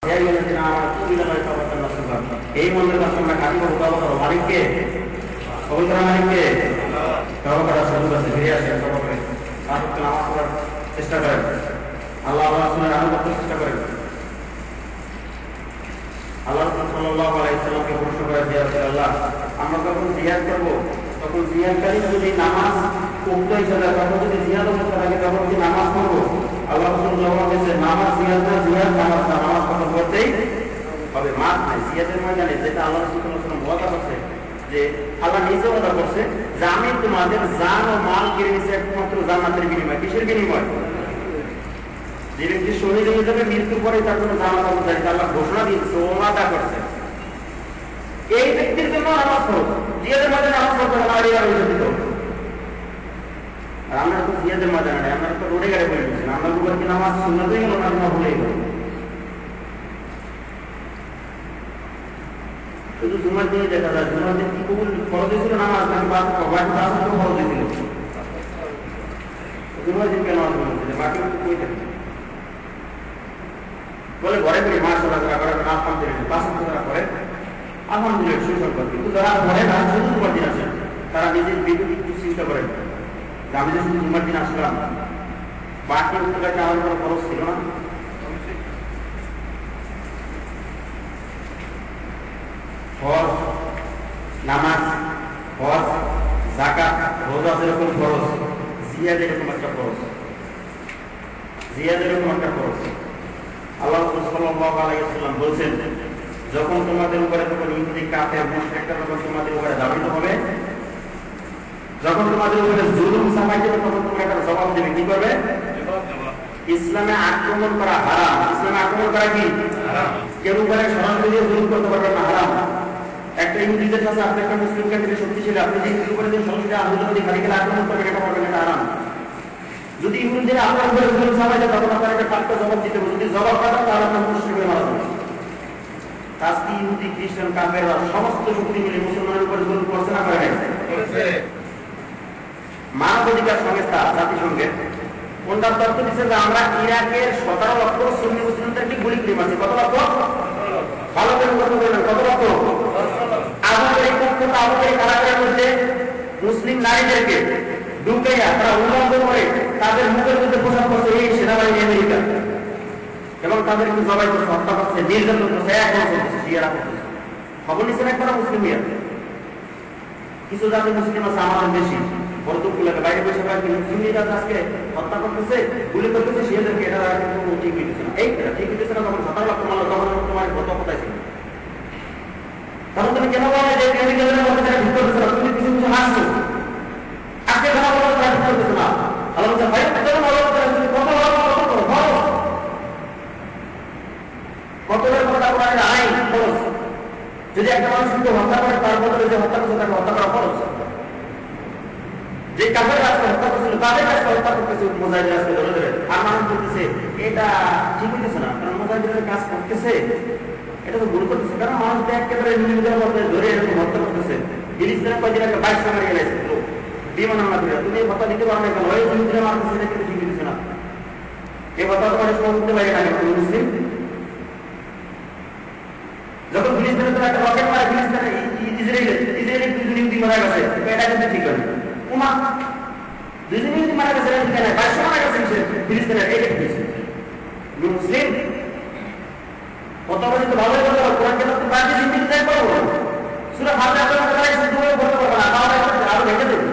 এই মন্দির আমরা কাজী করবো মালিককে কবুল করা মালিককে তওবা করা শুরু করতে ফিরে আসেন তওবা করে নামাজ পড়ার চেষ্টা করেন, আল্লাহ রাসূলের আমল করতে চেষ্টা করেন। আল্লাহ রাসূল সাল্লাল্লাহু আলাইহি ওয়াসাল্লামকে প্রশ্ন করে যে আল্লাহ আমরা যখন জিহাদ করব তখন জিহাদকারী যদি নামাজ পড়তে হিসেবে তখন যদি জিহাদ করতে থাকে তখন কি নামাজ পড়ব? আল্লাহ রাসূল জবাব দিয়েছেন নামাজ জিহাদ না, জিহাদ নামাজ না, নামাজ কখন পড়তেই হবে। মাঠ নাই জিহাদের ময়দানে, যেটা আল্লাহ রাসূল সাল্লাল্লাহু আলাইহি ওয়াসাল্লাম ওয়াদা করছে, যে আল্লাহ নিজে ওয়াদা করছে যে আমি তোমাদের জান ও মাল কিনে নিয়েছি একমাত্র জান্নাতের বিনিময়। কিসের বিনিময়? যে ব্যক্তি শহীদ হয়ে যাবে মৃত্যুর পরে তার কোনো জান্নাত হবে, আল্লাহ ঘোষণা দিয়েছে, ওয়াদা করছে। এই ব্যক্তির জন্য নামাজ পড়ো, জিহাদের ময়দানে নামাজ পড়তে হবে, আর আমরা তো জিহাদের ময়দানে নাই, আমরা তো রোডে গাড়ি পড়ে গেছি, আমরা উপর কি নামাজ সুন্নাত হয়ে গেল না ভুলে গেল? শুধু জুমার দিনে দেখা যায়, জুমার দিন কি কবুল ফরজ হয়েছিল নামাজ নাকি ফরজ হয়েছিল? জুমার দিন কেন নামাজ পড়েছিল? বাকি কই থাকে বলে ঘরে করে মাস করে নাচ কামতে পাঁচ তারা করে আলহামদুলিল্লাহ সুসংবাদ। কিন্তু যারা ঘরে না শুধু জুমার দিন আসেন তারা নিজের বিবেক একটু চিন্তা করেন, আমি যে শুধু জুমার দিন আসলাম, বাকি টাকা আমার কোনো খরচ ছিল না? হজ, নামাজ, হজ, যাকাত, রোজা যেরকম খরচ, জিহাদ এরকম একটা খরচ, জিহাদ এরকম একটা খরচ। আল্লাহ রাসূল সাল্লাল্লাহু আলাইহি ওয়াসাল্লাম বলেছেন, যখন তোমাদের উপরে তখন ইহুদি কাফের মুশরিকরা যখন তোমাদের উপরে দাবিত হবে, যখন তোমাদের উপরে জুলুম চাপাইতে হবে, তখন তোমরা একটা জবাব দেবে। কি করবে? ইসলামে আক্রমণ করা হারাম। ইসলামে আক্রমণ করা কি হারাম? কেউ উপরে সরাসরি দিয়ে জুলুম করতে পারবে না, হারাম। একটা ইহুদিদের কাছে আপনি একটা মুসলিম কান্ট্রি শক্তিশালী, আপনি যে ইহুদির উপরে যে সরাসরি আন্দোলন খালি খেলে আক্রমণ করবেন, এটা করবেন, এটা হারাম। যদি ইহুদিদের আক্রমণ করে জুলুম চাপাইতে তখন আপনার একটা পাল্টা জবাব দিতে হবে। যদি জবাব পাঠান তাহলে আপনার মুশরিক হয়ে মারা যাবে। আজকে ইহুদি, খ্রিস্টান, কাফেররা সমস্ত শক্তি মিলে মুসলমানের উপরে জুলুম করছে না, করে নাই? মানবাধিকার সংস্থা জাতিসংঘের কোনটা তথ্য দিচ্ছে যে আমরা ইরাকের 17 লক্ষ সুন্নি মুসলিমদেরকে গুলি করে মারছি। কত লক্ষ? ভালো করে কথা বলবেন, কত লক্ষ? আবুদের কারাগারের মধ্যে মুসলিম নারীদেরকে ঢুকাইয়া তারা উল্লঙ্ঘন করে তাদের মুখের মধ্যে পোশাক করছে এই সেনাবাহিনী আমেরিকা, এবং তাদেরকে জবাই করছে, হত্যা করছে, নির্যাতন করছে, এক করছে, শিয়ারা করছে। খবর নিচ্ছেন একবার মুসলিম ইয়া কিছু জাতি মুসলিম আছে আমাদের বেশি, বড় দুঃখ লাগে, বাইরে বসে পায় কিন্তু মুসলিমরা আজকে হত্যা করতেছে, গুলি করতেছে, শিয়াদেরকে এটা কিন্তু ঠিক হইতেছে না। এইটা ঠিক হইতেছে না। তখন 17 লক্ষ মানলো, তখন তোমার কত কোথায় ছিল? তখন তুমি কেন বলে যে আমেরিকাদের মধ্যে তারা ঠিক করতেছে না? তুমি কিছু কিছু হাসছো, আজকে কেন বলো তারা ঠিক করতেছে না? আল্লাহ ভাই যখন বলো তুমি কত কত আইন খরচ। যদি একটা মানুষ কিন্তু হত্যা করে, তার বদলে যে হত্যা করছে তাকে হত্যা করা খরচ। যে কাফের রাস্তা হত্যা করছিল তাদের কাছে হত্যা করতেছে মুজাহিদের রাস্তা ধরে ধরে, আর মানুষ বলতেছে এটা ঠিক হইতেছে না, কারণ মুজাহিদের কাজ করতেছে, এটা তো ভুল করতেছে। কারণ মানুষ একেবারে নিজেদের মধ্যে ধরে এরকম হত্যা করতেছে। ফিলিস্তিনের কয়েকদিন একটা 22 মারা গেছে বিমান হামলা করে, তুমি হত্যা দিতে পারো না কেন? ওই মুসলিমরা মারতেছে, এটা কিন্তু ঠিক হইতেছে না। এই হত্যা তোমার সময় করতে পারে না কেন মুসলিম? যখন ফিলিস্তিনের একটা রকেট মারে, ফিলিস্তিনে ইসরায়েলি দুজন ইহুদি মারা গেছে, এটা কিন্তু ঠিক হয় না। উমা দুজন ইহুদি মারা গেছে, 22 মারা গেছে ফিলিস্তিনের, এটা ঠিক হয়েছে। মুসলিম কতবার তো ভালোই বলতে পারবো, কোরআন কেন বাকি জিন্দিগি চাই করবো সূরা ফাতিহা পড়তে পারে, শুধু বলতে পারবো না, তাহলে আরো দেখে দেবে।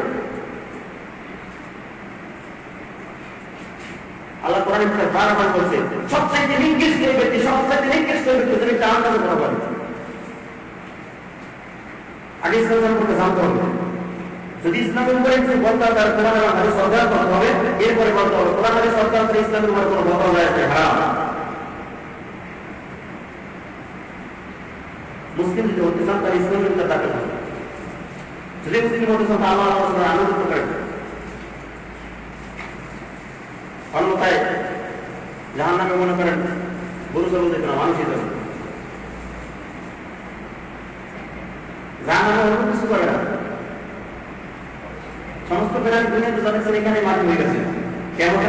আল্লাহ কোরআনে বারবার বলছে সবচাইতে নিকৃষ্ট ব্যক্তি, সবচাইতে নিকৃষ্ট ব্যক্তি তুমি জাহান্নামে পড়া পারবে। আগে ইসলাম সম্পর্কে জানতে হবে। যদি ইসলামের উপরে কিছু বলতে হবে তাহলে কোরআন এবং হাদিস সরকার করতে হবে, এরপরে বলতে হবে কোরআন হাদিস সরকার করে ইসলামের উপরে কোনো বদল হয়েছে হারাম। মুসলিম যদি হতে চান তাহলে ইসলামের উপরে তাকে থাকবে। যদি মুসলিম হতে চান তাহলে আল্লাহ আনন্দ করেন, অন্যথায় জাহান্নামে মনে করেন গরু চলতে দেবে না, মানুষই যাবে জাহান্নামে। অন্য কিছু করে না। সমস্ত প্রাণী দুনিয়াতে যাচ্ছে এখানে মাটি হয়ে গেছে। কেমন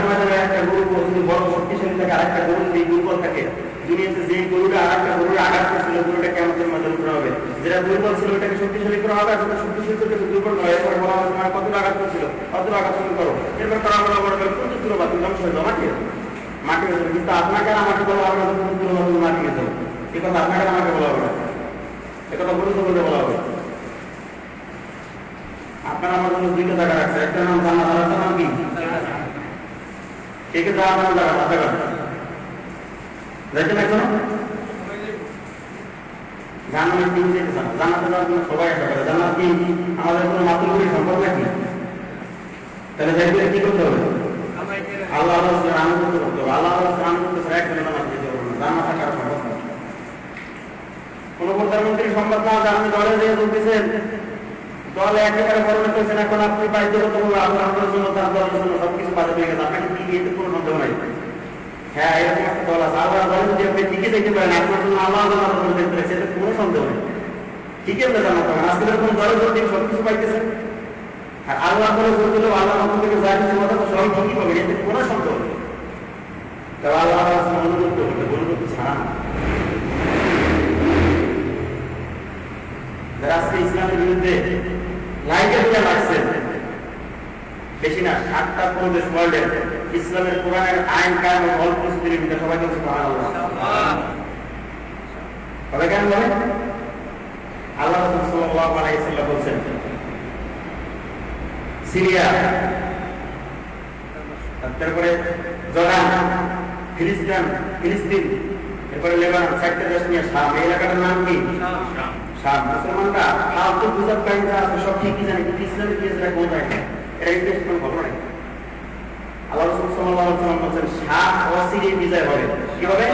একটা গরু যদি বড় শক্তিশালী থাকে আর একটা গরু যদি দুর্বল থাকে, দুনিয়াতে যে গরুটা আরেকটা গরুর আঘাত করছিল গরুটা কেমতের মাধ্যমে করা হবে, যেটা দুর্বল ছিল ওটাকে শক্তিশালী করা হবে, আর যেটা শক্তিশালী ছিল দুর্বল নয়। এরপরে বলা হবে তোমার কত আঘাত করছিল কত আঘাত তুমি করো, এরপর তারা বলা বড় করে প্রচুর তুলো বা তুমি ধ্বংস হয়ে যাও, মাটি মাটি হয়ে যাবে। কিন্তু আপনাকে আমাকে বলা হবে না তুমি তুলো বা তুমি মাটি হয়ে যাও, এ কথা আপনাকে আমাকে বলা হবে না, এ কথা বলতে বলতে বলা হবে। আপনার আমার জন্য দুইটা জায়গা রাখছে, একটা নাম জান্নাত আর একটা নাম কি? কে কে যাওয়ার নাম জায়গা মাথা কাটা যাইতে না এখন জান্নাতের দিন যেতে চান, জান্নাতে যাওয়ার জন্য সবাই আশা করে। জান্নাত কি আমাদের কোনো মাতৃভূমি সম্পর্ক নাকি? তাহলে যাইতে কি করতে হবে? আল্লাহ আনন্দ করতে হবে। আল্লাহ আনন্দ ছাড়া একজনের নামাজ দিতে হবে না, জান্নাত থাকার সম্ভব না। কোন প্রধানমন্ত্রী সম্ভব না যে আপনি দলে দিয়ে চলতেছেন, দলে একেবারে পরিণত হয়েছেন, এখন আপনি বাধ্যগত আপনার জন্য তার দলের জন্য সবকিছু বাধা হয়ে গেছে, আপনাকে কি এতে কোনো সন্দেহ নাই। হ্যাঁ, এরকম একটা দল আছে, আল্লাহ বলেন যে আপনি টিকে দেখতে পারেন আপনার জন্য আল্লাহ দেখতে পারেন, সেটা কোনো সন্দেহ নেই। ঠিকই আমরা জানা পাবেন আজকে এরকম দলের জন্য সবকিছু পাইতেছেন, আর আল্লাহ করে বললেও আল্লাহ পক্ষ থেকে যা কিছু কথা সবাই ঠিকই পাবেন, এতে কোনো সন্দেহ নেই। তবে আল্লাহ অনুরোধ করতে অনুরোধ ছাড়া না। যারা আজকে ইসলামের বিরুদ্ধে লাইকে দিয়ে লাগছেন, বেশি না 7টা প্রদেশ ওয়ার্ল্ডের ইসলামের কোরআনের আইন কায়েম ও অল্প পরিস্থিতির ভিতরে সবাই বলছে সুবহানাল্লাহ। তবে কেন বলে আল্লাহ রাসূল সাল্লাল্লাহু আলাইহি ওয়াসাল্লাম বলেন, সিরিয়া, তারপরে জর্ডান, ফিলিস্তিন, এরপরে লেবানন, 4টা দেশ নিয়ে শাম, এই এলাকাটার নাম কি? শাম। মুসলমানরা ফালতু বুঝার কাহিনী আছে সব ঠিকই জানে, কিন্তু ইসলামের কি এটা কোন জায়গা, এটা ইতিহাস কোনো ঘটনা নেই। আল্লাহ রাসূল সাল্লাল্লাহু আলাইহি ওয়াসাল্লাম বলেন শাম অচিরেই বিজয় হবে। কি হবে?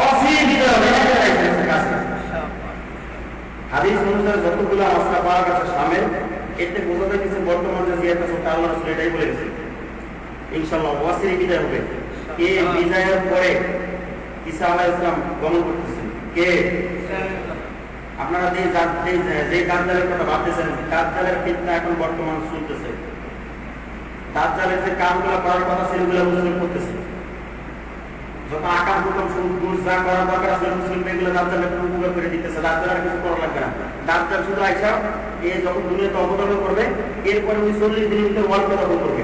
অচিরেই বিজয় হবে। হাদিস অনুসারে যতগুলো মসলা পাওয়া গেছে শামের, এতে বোঝা যাচ্ছে বর্তমান যে জিয়াদ আছে আল্লাহ রাসূল এটাই বলে গেছেন ইনশাআল্লাহ অচিরেই বিজয় হবে। কে বিজয়ের পরে ঈসা আলাইহিস সালাম গমন করতেছেন? কে? আপনারা যে দাজ্জালের কথা ভাবতেছেন, দাজ্জালের ফিতনা এখন বর্তমান চলতেছে। দাজ্জালের যে কামগুলো করার কথা সেগুলো মুসলিম করতেছে, যত আকাম হুকুম সুদ যা করার দরকার আছে মুসলিম এগুলো দাজ্জালের উপকার করে দিতেছে। দাজ্জালের কিছু করা লাগবে না। দাজ্জাল শুধু আইসা এ যখন দুনিয়াতে অবতরণ করবে, এরপরে ওই 40 দিনের ভিতরে ওয়ার্ল্ড দখল করবে।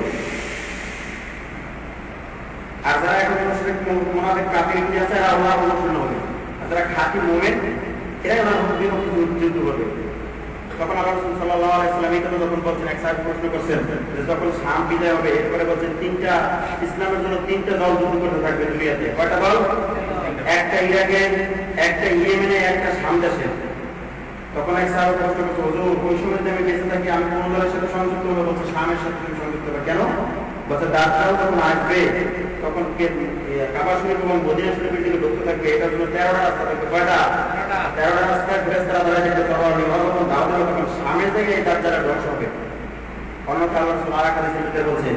আর যারা এখন মুশরিক মুনাফিক কাফির আছে এরা আল্লাহর অনুসরণ হবে, আর যারা খাঁটি মুমিন এরা আল্লাহর বিরুদ্ধে যুদ্ধ করবে। তখন আল্লাহ রাসূল সাল্লাল্লাহু আলাইহি ওয়াসাল্লাম এই কথা যখন বলছেন, এক সাহেব প্রশ্ন করছেন যে যখন শাম বিজয় হবে, এরপরে বলছেন তিনটা ইসলামের জন্য 3টা দল যুদ্ধ করতে থাকবে দুনিয়াতে। কয়টা দল? একটা ইরাকে, একটা ইয়েমেনে, একটা শাম দেশে। তখন এক সাহেব প্রশ্ন করছে, হুজুর ওই সময় আমি বেঁচে থাকি, আমি কোন দলের সাথে সংযুক্ত হবে? বলছে শামের সাথে সংযুক্ত হবে। কেন? বলছে দাজ্জাল যখন আসবে তখন কাবা শরীফ এবং মদিনা শরীফের দিকে ঢুকতে থাকবে, এটার জন্য 13টা রাস্তা থাকবে। কয়টা? 13টা রাস্তায় ফেরেশতারা দাঁড়িয়ে থাকবে, তরবারি নিয়ে যখন দাওয়াত দেবে তখন শামের থেকে এই দাজ্জালের ধ্বংস হবে। অন্যথা আল্লাহ রাসূল আর এক হাদিসে ভিতরে বলছে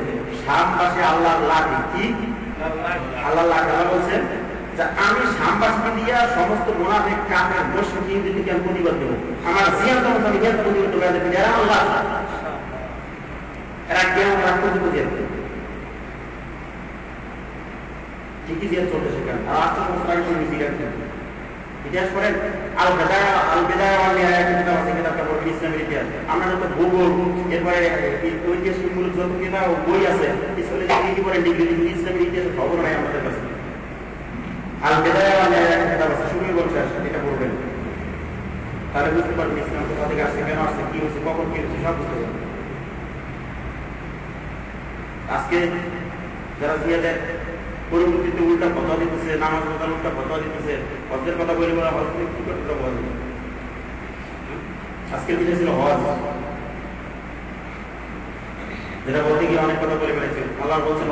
শামবাসী আল্লাহর লাঠি। কি? আল্লাহর লাঠি। আল্লাহ বলছেন যে আমি শামবাসীকে দিয়া সমস্ত মুনাফিক কাফের মুশরিক ইহুদিকে আমি প্রতিবাদ দেব, আমার জিয়াদ আমি জিয়াদ প্রতিবাদ দেব। এরা আল্লাহ, এরা কেন রাখতে বুঝিয়ে ঠিকই দিয়ে চলতে শেখান। আর আস্তে আস্তে আগে শুনে মিছিল ইতিহাস করেন। আল বেদায়া ওয়াল নিহায়া কিতাব আছে, কিতাবটা পড়বেন ইসলামের ইতিহাস। আমরা যত ভূগোল, এরপরে ঐতিহাসিকমূলক যত কিতাব বই আছে, স্কুলে ডিগ্রি পড়েন, ডিগ্রি ইসলামের ইতিহাসের খবর নাই আমাদের কাছে। আল বেদায়া ওয়াল নিহায়া কিতাব আছে, শুরুই বলছে এটা পড়বেন, তাহলে বুঝতে পারবেন ইসলাম কোথা থেকে আসছে, কেন আসছে, কি হচ্ছে, কখন কি হচ্ছে, সব বুঝতে পারবেন। আজকে যারা জিয়াদের পরবর্তীতে উল্টা কথা দিতেছে, নামাজ কথা উল্টা কথা দিতেছে, হজের কথা বলে বলা হজ কি করতে যাবো? আজকের দিনে ছিল হজ, যেটা বলতে গিয়ে অনেক কথা বলে ফেলেছে। আল্লাহ বলছেন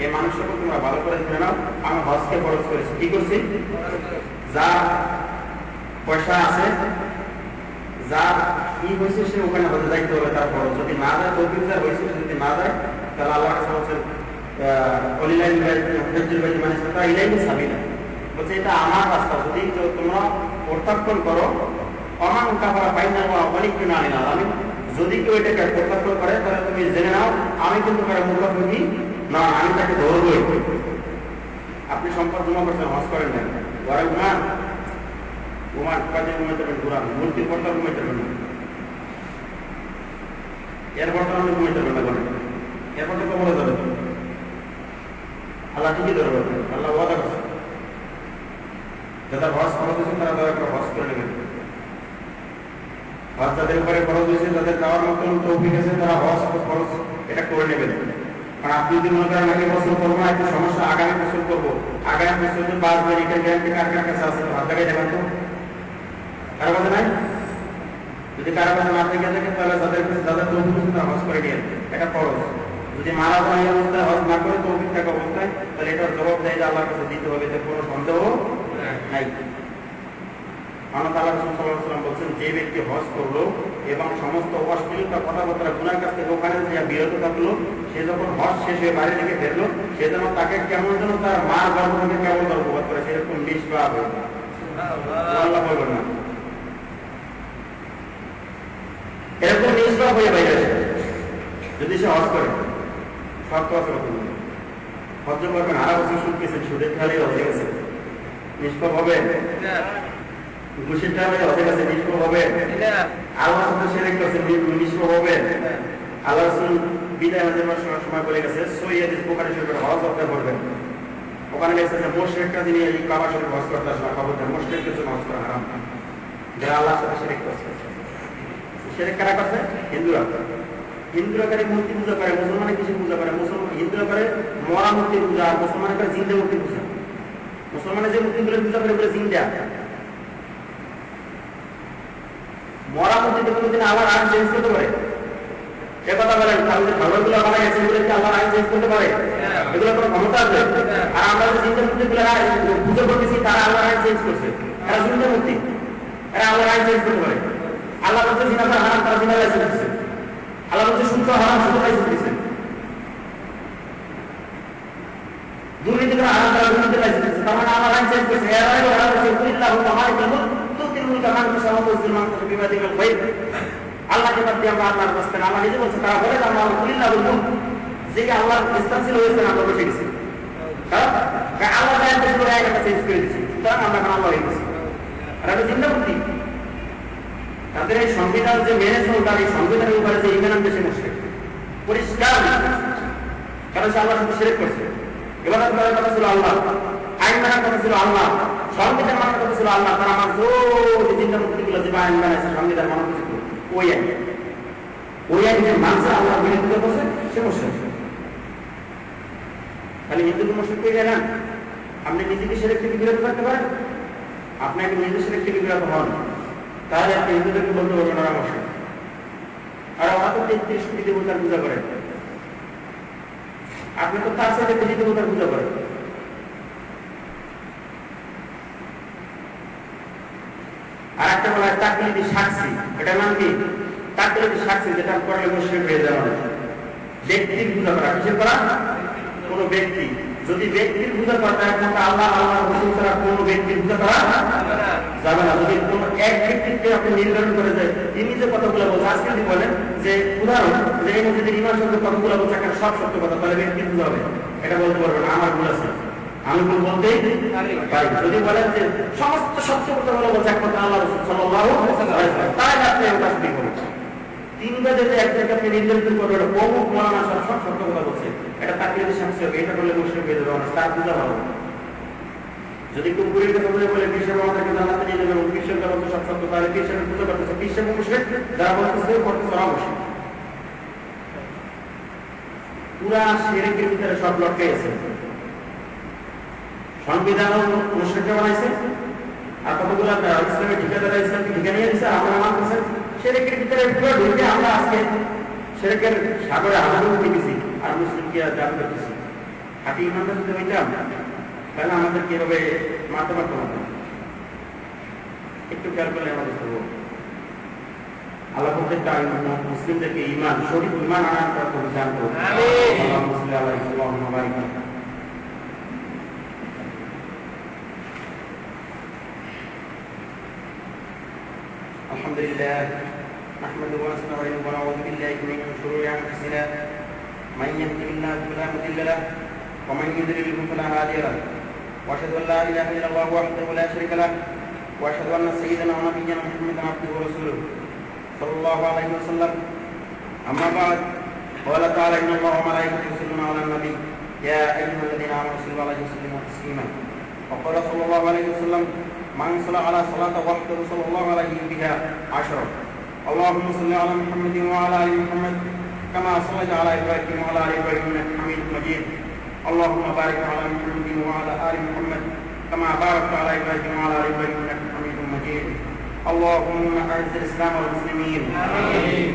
এই মানুষের উপর তোমরা ভালো করে ধরে নাও, আমি হজকে খরচ করেছি। কি করছি? যা পয়সা আছে, যা কি হয়েছে সে ওখানে হজে যাইতে হবে, তার খরচ। যদি না যায় তৌফিক যা হয়েছে, যদি না যায় তাহলে আল্লাহ বলছেন বলছে এটা আমার রাস্তা, যদি তোমরা প্রত্যাখ্যান করো অমান কাফারা বাইনা অনেক না নিলাম আমি, যদি কেউ এটাকে প্রত্যাখ্যান করে তাহলে তুমি জেনে নাও আমি কিন্তু মুখাপেক্ষি না, আমি তাকে ধরবই। সম্পদ জমা করছেন, হজ করেন না, ঘরে ঘুমান কাজে ঘুমাইতে পারেন, ঘুরান মূর্তির পর্দা ঘুমাইতে পারেন, এরপর তো আপনি ঘুমাইতে পারেন না, ঘরে এরপর তো কবরে যাবে, আল্লাহ ঠিকই ধরবে, আল্লাহ ওয়াদা করছে যারা হজ খরচ হয়েছেন তারা দয়া করে হজ করে নেবেন। হজ যাদের উপরে খরচ হয়েছে, যাদের যাওয়ার মতন তৌফিক আছে, তারা হজ খরচ এটা করে নেবেন। কারণ আপনি যদি মনে করেন আগে বছর করবো না, একটু সমস্যা, আগামী বছর করবো, আগামী বছর যদি বাঁচবেন, এটা গ্যারান্টি কার কার কাছে আছে? হাত লাগাই দেবেন তো, কারো কাছে নাই? যদি কারো কাছে না থেকে থাকে তাহলে যাদের তৌফিক আছে তারা হজ করে নিয়ে, এটা খরচ। যদি মারা যায় অবস্থায় হজ না করে তৌফিক থাকা অবস্থায়, তাহলে এটার জবাব দেয় যে আল্লাহর কাছে দিতে হবে, এতে কোনো সন্দেহ নাই। বলছেন যে ব্যক্তি হজ করলো এবং সমস্ত অশ্লীলতা কথাবার্তা গুনার কাছ থেকে ওখানে বিরত থাকলো, সে যখন হজ শেষ হয়ে বাড়ি থেকে ফেরলো, সে যেন তাকে কেমন যেন তার মার গর্ভ থেকে কেমন গর্ভপাত করে, সেরকম নিষ্পাপ আল্লাহ বলবেন না, এরকম নিষ্পাপ হয়ে বাইরে যদি সে হজ করে। শর্ত আছে হজ করবেন, আরো বছর সুদ পেয়েছেন, সুদের খেয়ালে হজে গেছে, নিষ্পাপ হবে? ঘুষের টাকা হজে গেছে, নিষ্পাপ হবে? আল্লাহ সেরেক করছে, নিষ্পাপ হবে? আল্লাহ রসুল বিদায় হজের সময় বলে গেছে, সৈয়দ বোখারী শরীফের হজ অর্থ করবেন। ওখানে গেছে যে মুশরিকরা যিনি এই কাবা শরীফ হজ করতে আসলে খবরদার, মুশরিকদের জন্য হজ করা হারাম, যারা আল্লাহর সাথে শিরক করছে। শিরক কারা করছে? হিন্দুরা। হিন্দুরা করে মূর্তি পূজা করে, মুসলমানে কিছু পূজা করে, হিন্দুরা করে মরা মূর্তি পূজা, আর মুসলমানে করে জিন্দা মূর্তি পূজা। মুসলমানে যে মূর্তিগুলো পূজা করে বলে জিন্দা, মরা মূর্তিতে কোনোদিন আবার আইন চেঞ্জ করতে পারে? এ কথা বলেন, তাহলে ভালোগুলো বানা গেছে বলে কি আল্লাহ আইন চেঞ্জ করতে পারে? এগুলো কোনো ক্ষমতা আছে? আর আমরা যে জিন্দা মূর্তিগুলো পুজো করতেছি, তারা আল্লাহ আইন চেঞ্জ করছে, এরা জিন্দা মূর্তি, এরা আল্লাহ আইন চেঞ্জ করতে পারে? আল্লাহ বলছে জিনা হারাম, তারা জিনা লাইসেন্স দিচ্ছে। আল্লাহ বলছে সুদ হারাম, সুদ লাইসেন্স দিচ্ছে। দুর্নীতি করে হারাম, তারা দুর্নীতি লাইসেন্স দিচ্ছে। তার মানে আল্লাহ আইন চেঞ্জ করছে। এরাই ওরা বলছে কুল্লাহু তাআলা আল্লাহকে বাদ দিয়ে আমরা আল্লাহর কাছে, আল্লাহ নিজে বলছে, তারা বলে আমরা কুল্লাহুল মুলক, যে আল্লাহর ইস্তানসিল হয়েছে আমরা বসে গেছি, আল্লাহ জায়গাটা চেঞ্জ করে দিচ্ছি, সুতরাং আমরা এখন আল্লাহ হয়ে গেছি। আর একটা চিন্তা করছি তাদের এই সংবিধান যে মেনে চলতার, এই সংবিধানের উপরে যে ইমান আনতে সে মুশরিক পরিষ্কার, কারণ সে আল্লাহর সাথে শিরক করছে। ইবাদত করার কথা ছিল আল্লাহ, আইন মানার কথা ছিল আল্লাহ, সংবিধান মানার কথা ছিল আল্লাহ। তারা আমার যে চিন্তা মুক্তিগুলো যে আইন বানাইছে, সংবিধান মানার কথা ছিল ওই আইন যে মানছে আল্লাহ বিরোধিতা করছে, সে মুশরিক। খালি হিন্দুকে মুশরিক হয়ে গেলেন, আপনি নিজেকে শিরক থেকে বিরত থাকতে পারেন? আপনাকে নিজে শিরক থেকে বিরত হন, তাহলে আপনি হিন্দুদেরকে বলতে পারবেন ওরা মুশরিক। আর ওরা তো 33 কোটি দেবতার পূজা করে, আপনি তো তার সাথে কোটি দেবতার পূজা করেন। আর একটা বলা হয় তাকলিদি সাক্ষী, এটার নাম কি? তাকলিদি সাক্ষী, যেটা করলে মুশরিক হয়ে যাওয়া হয়। ব্যক্তির পূজা করা, কিসের করা? কোন ব্যক্তি, যদি ব্যক্তির পূজা করতে একমাত্র আল্লাহ আল্লাহ রসুল ছাড়া কোন ব্যক্তির পূজা করা যাবে না। যদি কোন এক ব্যক্তিকে আপনি নির্ধারণ করে দেয়, তিনি যে কথাগুলো বলছেন, আজকে যদি বলেন যে উদাহরণ যে এই মধ্যে ইমান শব্দ কথাগুলো বলছে একটা সব সত্য কথা, তাহলে ব্যক্তির পূজা হবে, এটা বলতে পারবেন না, আমার ভুল আছে, আমি ভুল বলতেই পারি। যদি বলেন যে সমস্ত সত্য কথাগুলো বলছে একমাত্র আল্লাহ রসুল সাল্লাল্লাহু আলাইহি ওয়াসাল্লাম, তাহলে আপনি ওটা ঠিক হবে। তিনটা যদি এক জায়গায় আপনি নির্ধারিত করবেন বহু মৌলানা সব সত্য কথা বলছে, এটা তাকলিদি সাক্ষী হবে, এটা করলে মুশরিক হয়ে যাবে, তার পূজা ভালো। যদি কেউ পুরীর কথা বলে বিশ্বের আমাদেরকে জানাতে নিয়ে যাবে, বিশ্বের কথা বলতে সব সত্য, তাহলে বিশ্বের পূজা করতেছে, বিশ্বের মুশরিক, যারা বলতেছে করতেছে ওরা মুশরিক। পুরা শিরকের ভিতরে সব লটকে আছে। সংবিধান মুশরিকরা বানাইছে, আর কতগুলো ইসলামের ঠিকাদাররা ইসলামকে ঠিকা নিয়ে দিচ্ছে, আমরা মানতেছে। শিরকের ভিতরে পুরো ঢুকে আমরা আজকে শিরকের সাগরে হাজার উঠে গেছি, আর মুসলিমকে দাবি করতেছি। খাঁটি ইমানদার যদি হইতাম তাহলে আমাদের কিভাবে মারতে পারতো না, একটু খেয়াল করলে আমাদের করবো। আল্লাহ প্রত্যেকটা মুসলিমদেরকে ইমান, শরীফ ইমান আনার কথা জানতো। আলহামদুলিল্লাহ نحمده ونستعينه ونعوذ بالله من شرور انفسنا من يهده الله فلا مضل له ومن يضلل فلا هادي له وأشهد أن لا إله إلا الله وحده لا شريك له وأشهد أن سيدنا ونبينا محمدا عبده ورسوله صلى الله عليه وسلم. أما بعد، قال تعالى: إن الله وملائكته يصلون على النبي يا أيها الذين آمنوا صلوا عليه وسلموا تسليما. وقال صلى الله عليه وسلم: من صلى على صلاة وحده صلى الله عليه بها 10. اللهم صل على محمد وعلى آل محمد كما صليت على إبراهيم وعلى آل إبراهيم إنك حميد مجيد. اللهم بارك على محمد وعلى آل محمد كما باركت على إبراهيم وعلى آل إبراهيم إنك حميد مجيد. اللهم أعز الإسلام والمسلمين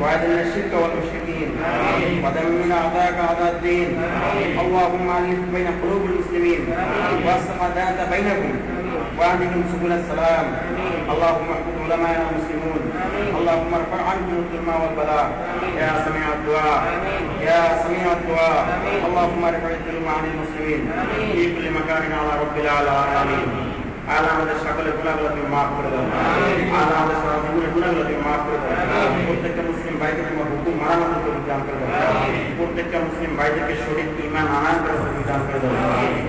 وأذل الشرك والمشركين ودمر أعداءك أعداء الدين. اللهم ألف بين قلوب المسلمين واصلح ذات بينهم واهدهم سبل السلام. اللهم احفظ علماء المسلمون. اللهم ارفع عنهم الظلم والبلاء يا سميع الدعاء يا سميع الدعاء. اللهم ارفع الظلم عن المسلمين في كل مكان على رب العالمين. আল্লাহ আমাদের সকলের গুনাহগুলো তুমি মাফ করে দাও। আল্লাহ আমাদের সকলের গুনাহগুলো তুমি মাফ করে দাও। প্রত্যেকটা মুসলিম ভাইকে তোমার হুকুম মানার মতো তুমি দান করে দাও। প্রত্যেকটা মুসলিম ভাইদেরকে সঠিক ঈমান আনার করে তুমি দান করে দাও।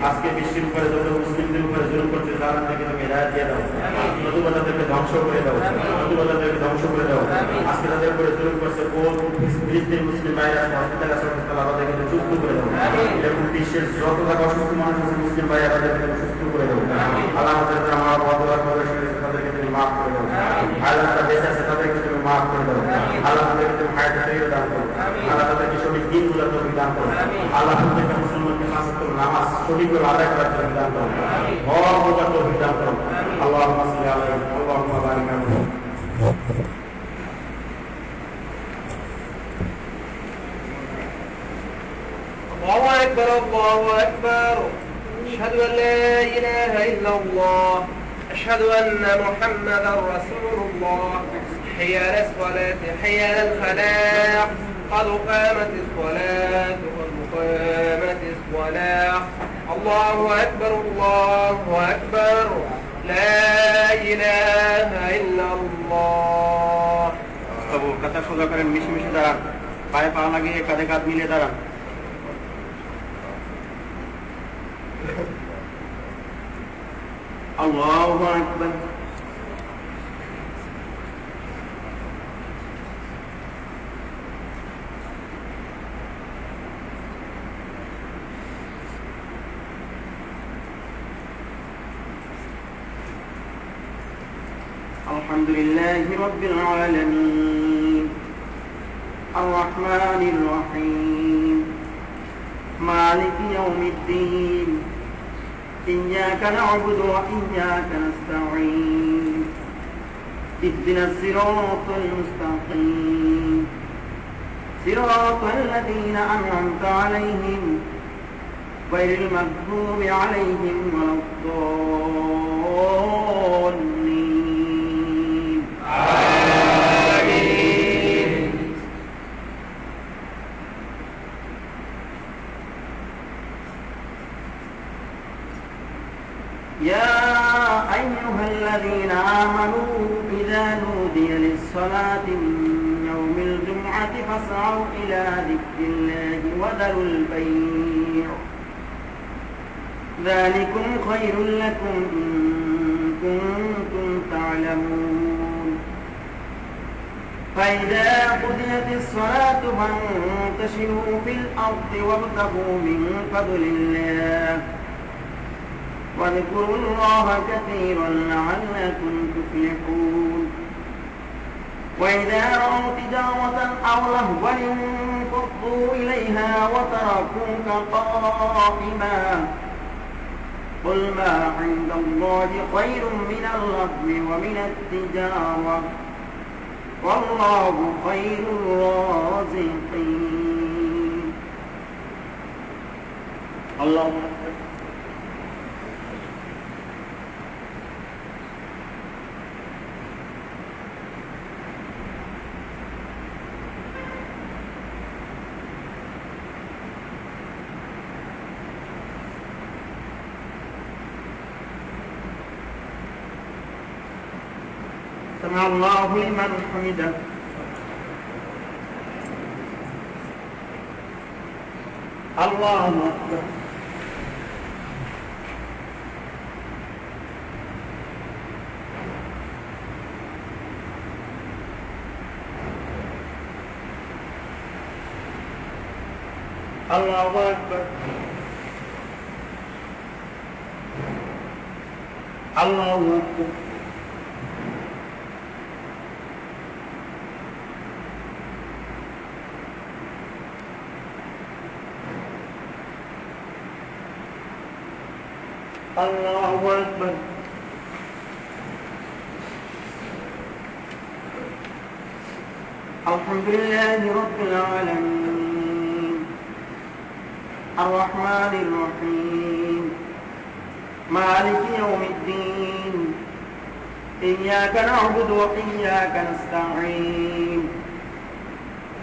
আজকে বিশ্বের উপরে যত মুসলিমদের উপরে জুলুম করছে তাদেরকে তুমি হিদায়াত দিয়ে দাও। নতুবাতাদেরকে ধ্বংস করে দাও। নতুবাতাদেরকে ধ্বংস করে দাও। আজকে তাদের উপরে জুলুম করছে ফিলিস্তিন মুসলিম ভাইরা হসপিটালে আছে, তাদেরকে সুস্থ করে দাও। এবং বিশ্বের যত থাকা অসুস্থ মানুষ আছে মুসলিম ভাইরা তাদেরকে সুস্থ করে দাও। আল্লাহ তাদেরকে তুমি মাফ করে দাও। আল্লাহ তারা বেঁচে আছে তাদেরকে তুমি মাফ করে দাও। আল্লাহ তাদেরকে তুমি হায়াতে তৈরি দান করো। আল্লাহ তাদেরকে সঠিক দিনগুলো তুমি দান করো। আল্লাহ প্রত্যেকটা মুসলমানকে পাঁচ ওয়াক্ত নামাজ সঠিকভাবে আদায় করার জন্য দান করো। হক তৌফিক দান করো। আল্লাহুম্মা সাল্লি আলাইহি আল্লাহুম্মা বারিক আলাইহি। الله أكبر الله أكبر. أشهد أن لا إله إلا الله. أشهد أن محمدا رسول الله. حي على الصلاة حي على الفلاح. قد قامت الصلاة قد قامت الصلاة. الله أكبر الله أكبر. لا إله إلا الله. তবু কথা সোজা করেন, মিশে মিশে দাঁড়ান, পায়ে পা লাগিয়ে কাঁধে কাঁধ মিলিয়ে দাঁড়ান। আল্লাহু আকবার। আলহামদুলিল্লাহি রাব্বিল আলামিন আর-রাহমানির রহিম মালিকি ইয়াউমিদ্দিন إياك نعبد وإياك نستعين اهدنا الصراط المستقيم صراط الذين أنعمت عليهم غير المغضوب عليهم ولا الضالين. آمين. يا أيها الذين آمنوا إذا نودي للصلاة من يوم الجمعة فاسعوا إلى ذكر الله وذروا البيع ذلكم خير لكم إن كنتم تعلمون. فإذا قضيت الصلاة فانتشروا في الأرض وابتغوا من فضل الله واذكروا الله كثيرا لعلكم تفلحون. وإذا رأوا تجارة أو لهوا انفضوا إليها وتركوك قائما قل ما عند الله خير من اللهو ومن التجارة والله خير الرازقين. الله سمع الله لمن حمده. الله أكبر. আল্লাহু আকবার আল্লাহু আকবার আল্লাহু আকবার আলহামদুলিল্লাহি রাব্বিল আলামিন আর-রাহমানির রহিম মালিকি ইয়াউমিদ্দিন ইয়্যাকা না'বুদু ওয়া ইয়্যাকা নাস্তা'ীন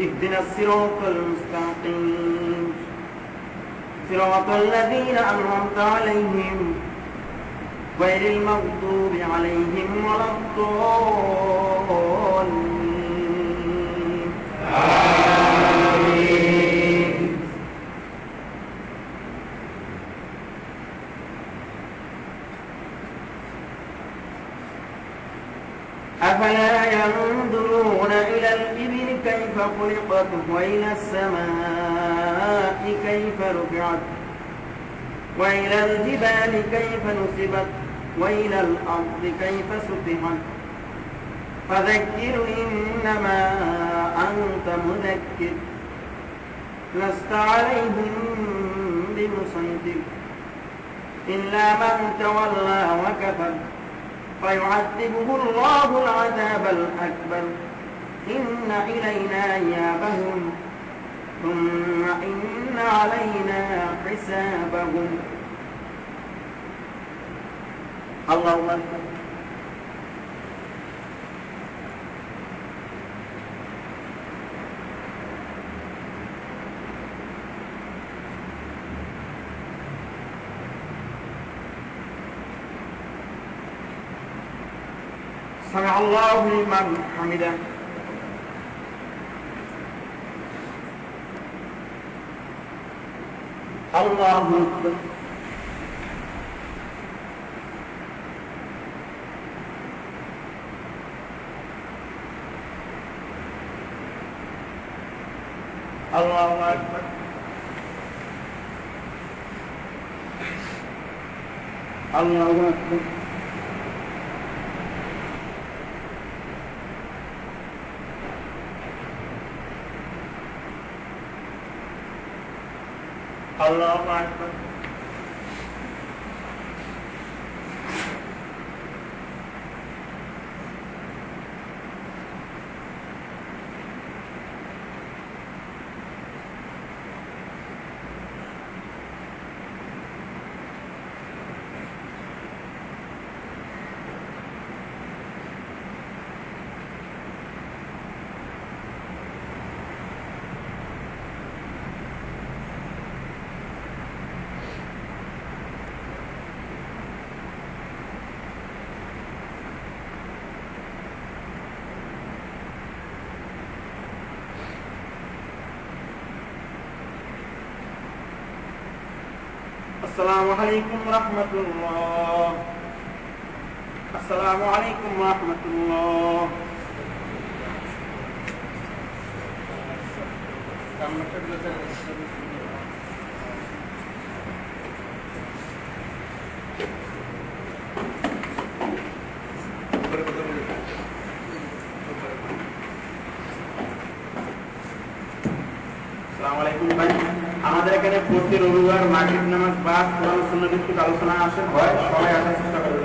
ইহদিনাস সিরাতাল মুস্তাকিম সিরাতাল লাযীনা আন'আমতা আলাইহিম গায়রিল মাগদুবি আলাইহিম ওয়ালাদ-দাল্লিন আমিন أفلا ينظرون إلى الإبل كيف خلقت وإلى السماء كيف رفعت وإلى الجبال كيف نصبت وإلى الأرض كيف سطحت فذكر إنما أنت مذكر لست عليهم بمسيطر إلا من تولى وكفر فيعذبه الله العذاب الأكبر إن إلينا إيابهم ثم إن علينا حسابهم الله أكبر سمع الله لمن حمده الله أكبر الله أكبر الله أكبر الله أكبر السلام عليكم ورحمة الله السلام عليكم ورحمة الله السلام عليكم ভাই আমাদের এখানে প্রতি রবিবার মাগরিব নামাজ বা কোরআন সুন্নাহ ভিত্তিক আলোচনা হয় সবাই আসার চেষ্টা করবেন